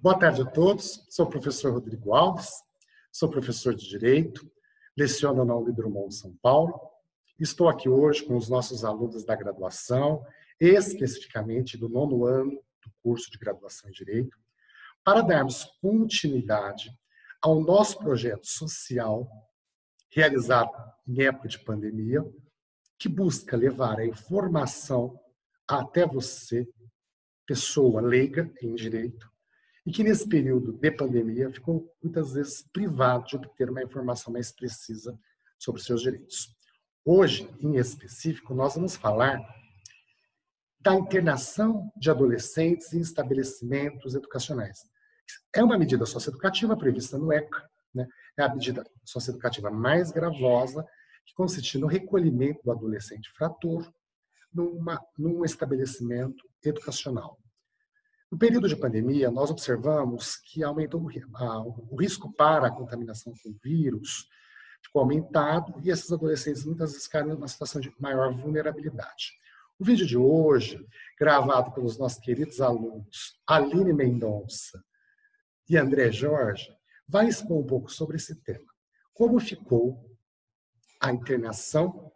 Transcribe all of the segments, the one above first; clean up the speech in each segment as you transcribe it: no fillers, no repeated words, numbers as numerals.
Boa tarde a todos. Sou o professor Rodrigo Alves, sou professor de Direito, leciono na Unidrumont São Paulo. Estou aqui hoje com os nossos alunos da graduação, especificamente do 9º ano do curso de graduação em Direito, para darmos continuidade ao nosso projeto social realizado em época de pandemia, que busca levar a informação até você, pessoa leiga em direito, e que nesse período de pandemia ficou muitas vezes privado de obter uma informação mais precisa sobre os seus direitos. Hoje, em específico, nós vamos falar da internação de adolescentes em estabelecimentos educacionais. É uma medida socioeducativa prevista no ECA, né? É a medida socioeducativa mais gravosa, que consiste no recolhimento do adolescente infrator num estabelecimento educacional. No período de pandemia, nós observamos que aumentou o risco para a contaminação com o vírus, ficou aumentado, e esses adolescentes muitas vezes ficaram em uma situação de maior vulnerabilidade. O vídeo de hoje, gravado pelos nossos queridos alunos Aline Mendonça e André Jorge, vai expor um pouco sobre esse tema. Como ficou a internação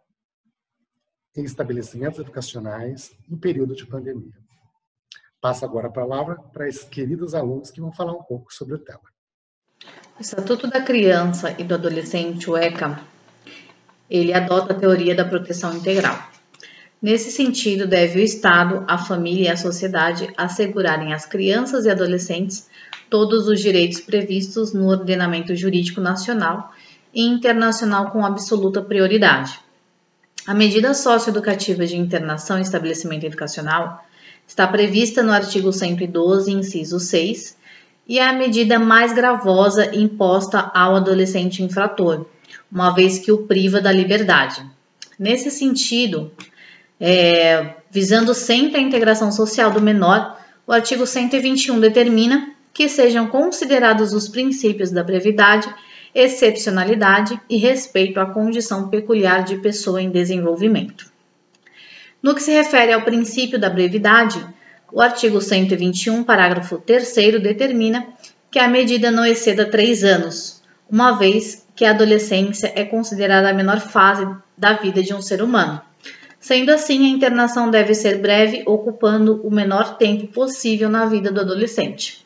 em estabelecimentos educacionais no período de pandemia. Passo agora a palavra para esses queridos alunos que vão falar um pouco sobre o tema. O Estatuto da Criança e do Adolescente, o ECA, ele adota a teoria da proteção integral. Nesse sentido, deve o Estado, a família e a sociedade assegurarem às crianças e adolescentes todos os direitos previstos no ordenamento jurídico nacional e internacional com absoluta prioridade. A medida socioeducativa de internação em estabelecimento educacional está prevista no artigo 112, inciso 6, e é a medida mais gravosa imposta ao adolescente infrator, uma vez que o priva da liberdade. Nesse sentido, visando sempre a integração social do menor, o artigo 121 determina que sejam considerados os princípios da brevidade, excepcionalidade e respeito à condição peculiar de pessoa em desenvolvimento. No que se refere ao princípio da brevidade, o artigo 121, parágrafo 3º, determina que a medida não exceda 3 anos, uma vez que a adolescência é considerada a menor fase da vida de um ser humano. Sendo assim, a internação deve ser breve, ocupando o menor tempo possível na vida do adolescente.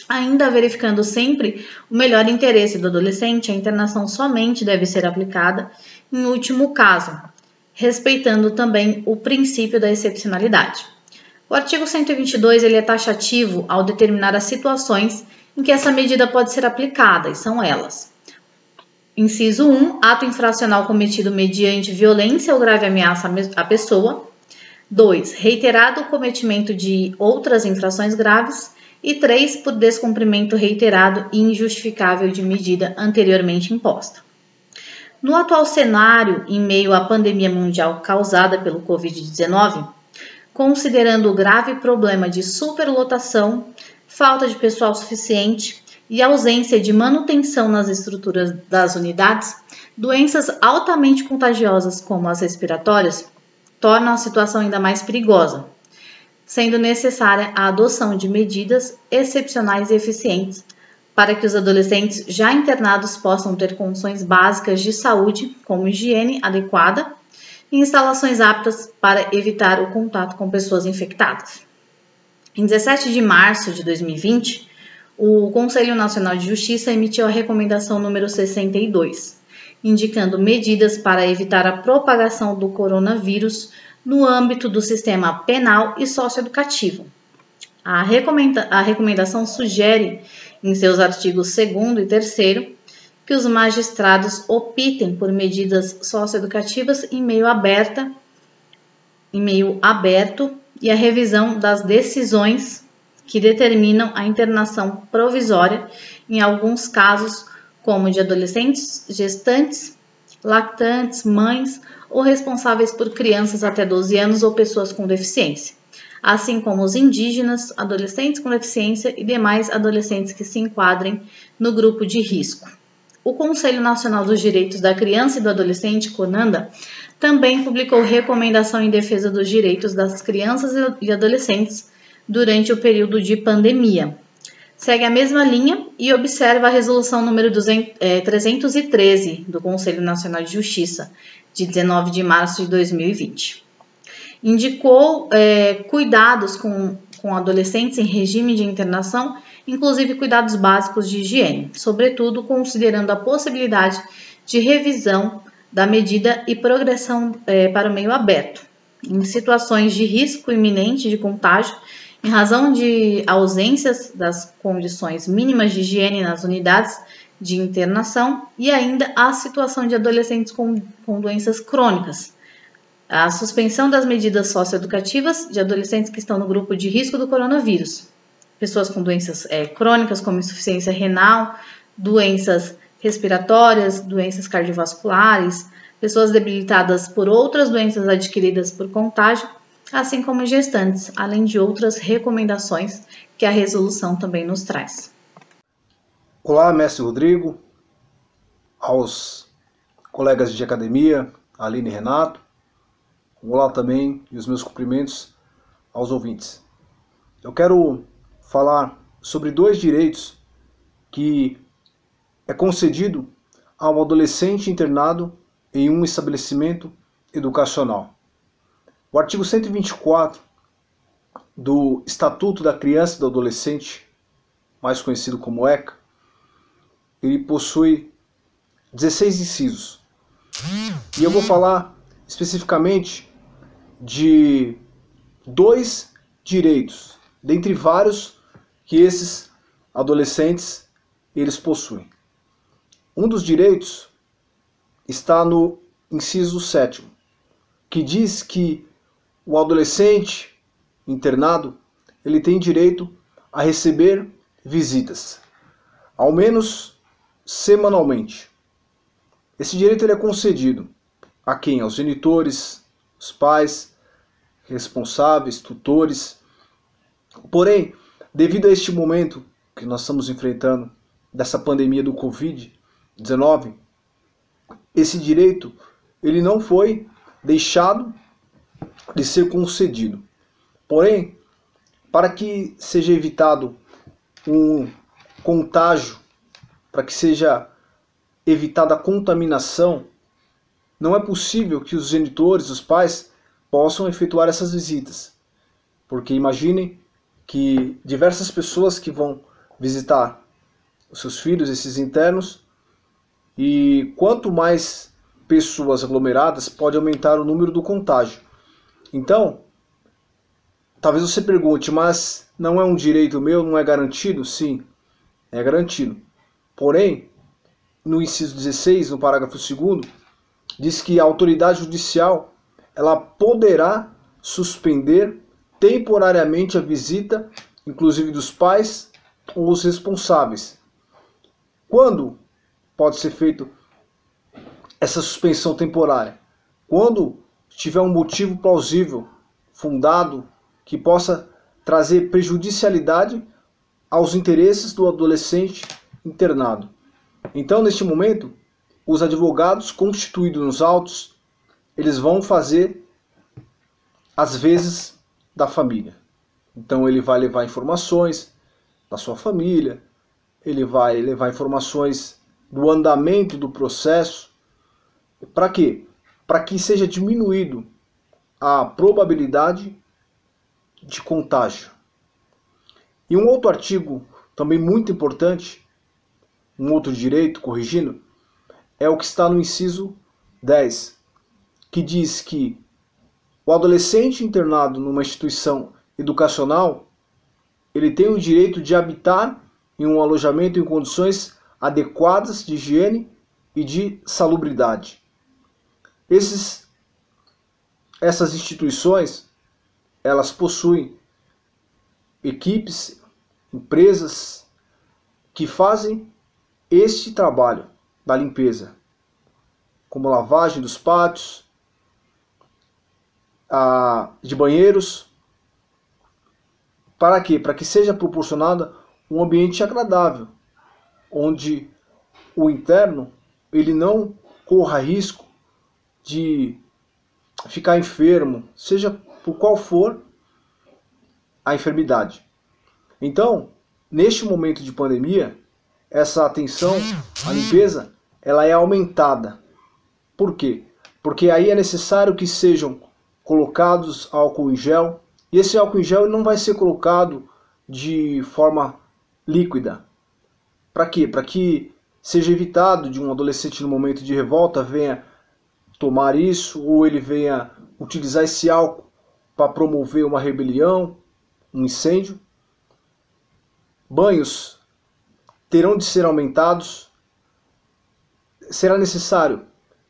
Ainda verificando sempre o melhor interesse do adolescente, a internação somente deve ser aplicada em último caso, respeitando também o princípio da excepcionalidade. O artigo 122 ele é taxativo ao determinar as situações em que essa medida pode ser aplicada, e são elas. Inciso 1, ato infracional cometido mediante violência ou grave ameaça à pessoa. 2, reiterado cometimento de outras infrações graves. E 3, por descumprimento reiterado e injustificável de medida anteriormente imposta. No atual cenário, em meio à pandemia mundial causada pelo Covid-19, considerando o grave problema de superlotação, falta de pessoal suficiente e ausência de manutenção nas estruturas das unidades, doenças altamente contagiosas como as respiratórias tornam a situação ainda mais perigosa, sendo necessária a adoção de medidas excepcionais e eficientes para que os adolescentes já internados possam ter condições básicas de saúde, como higiene adequada e instalações aptas para evitar o contato com pessoas infectadas. Em 17 de março de 2020, o Conselho Nacional de Justiça emitiu a recomendação número 62, indicando medidas para evitar a propagação do coronavírus no âmbito do sistema penal e socioeducativo. A recomendação sugere, em seus artigos 2º e 3º, que os magistrados optem por medidas socioeducativas em meio aberto e a revisão das decisões que determinam a internação provisória em alguns casos, como de adolescentes, gestantes, lactantes, mães ou responsáveis por crianças até 12 anos ou pessoas com deficiência, assim como os indígenas, adolescentes com deficiência e demais adolescentes que se enquadrem no grupo de risco. O Conselho Nacional dos Direitos da Criança e do Adolescente, CONANDA, também publicou recomendação em defesa dos direitos das crianças e adolescentes durante o período de pandemia. segue a mesma linha e observa a resolução número 313 do Conselho Nacional de Justiça, de 19 de março de 2020. Indicou cuidados com adolescentes em regime de internação, inclusive cuidados básicos de higiene, sobretudo considerando a possibilidade de revisão da medida e progressão para o meio aberto, em situações de risco iminente de contágio, em razão de ausências das condições mínimas de higiene nas unidades de internação e ainda a situação de adolescentes com doenças crônicas, a suspensão das medidas socioeducativas de adolescentes que estão no grupo de risco do coronavírus, pessoas com doenças crônicas como insuficiência renal, doenças respiratórias, doenças cardiovasculares, pessoas debilitadas por outras doenças adquiridas por contágio, assim como gestantes, além de outras recomendações que a resolução também nos traz. Olá, mestre Rodrigo, aos colegas de academia, Aline e Renato. Olá também e os meus cumprimentos aos ouvintes. Eu quero falar sobre 2 direitos que é concedido a um adolescente internado em um estabelecimento educacional. O artigo 124 do Estatuto da Criança e do Adolescente, mais conhecido como ECA, ele possui 16 incisos. E eu vou falar especificamente de 2 direitos, dentre vários que esses adolescentes eles possuem. Um dos direitos está no inciso 7º, que diz que o adolescente internado ele tem direito a receber visitas, ao menos semanalmente. Esse direito ele é concedido a quem? Aos genitores, os pais, responsáveis, tutores. Porém, devido a este momento que nós estamos enfrentando dessa pandemia do Covid-19, esse direito ele não foi deixado de ser concedido. Porém, para que seja evitado um contágio, para que seja evitada a contaminação, não é possível que os genitores, os pais, possam efetuar essas visitas. Porque imaginem que diversas pessoas que vão visitar os seus filhos, esses internos, e quanto mais pessoas aglomeradas, pode aumentar o número do contágio. Então, talvez você pergunte, mas não é um direito meu, não é garantido? Sim, é garantido. Porém, no inciso 16, no parágrafo 2º, diz que a autoridade judicial ela poderá suspender temporariamente a visita, inclusive dos pais ou os responsáveis. Quando pode ser feito essa suspensão temporária? Quando tiver um motivo plausível, fundado, que possa trazer prejudicialidade aos interesses do adolescente internado. Então, neste momento, os advogados constituídos nos autos, eles vão fazer as vezes da família. Então, ele vai levar informações da sua família, ele vai levar informações do andamento do processo. Para quê? Para que seja diminuído a probabilidade de contágio. E um outro artigo também muito importante, um outro direito, corrigindo, é o que está no inciso 10, que diz que o adolescente internado numa instituição educacional, ele tem o direito de habitar em um alojamento em condições adequadas de higiene e de salubridade. Essas instituições, elas possuem equipes, empresas que fazem este trabalho da limpeza, como lavagem dos pátios, de banheiros. Para quê? Para que seja proporcionado um ambiente agradável, onde o interno ele não corra risco de ficar enfermo, seja por qual for a enfermidade. Então, neste momento de pandemia, essa atenção à limpeza, ela é aumentada. Por quê? Porque aí é necessário que sejam colocados álcool em gel, e esse álcool em gel não vai ser colocado de forma líquida. Para quê? Para que seja evitado de um adolescente no momento de revolta venha tomar isso, ou ele venha utilizar esse álcool para promover uma rebelião, um incêndio. Banhos terão de ser aumentados. Será necessário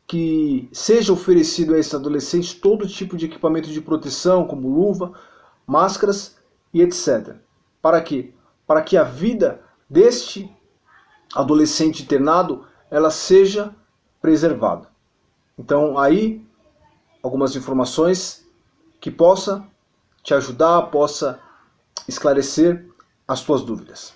que seja oferecido a esses adolescentes todo tipo de equipamento de proteção, como luva, máscaras e etc. Para quê? Para que a vida deste adolescente internado ela seja preservada. Então aí algumas informações que possa te ajudar, possa esclarecer as tuas dúvidas.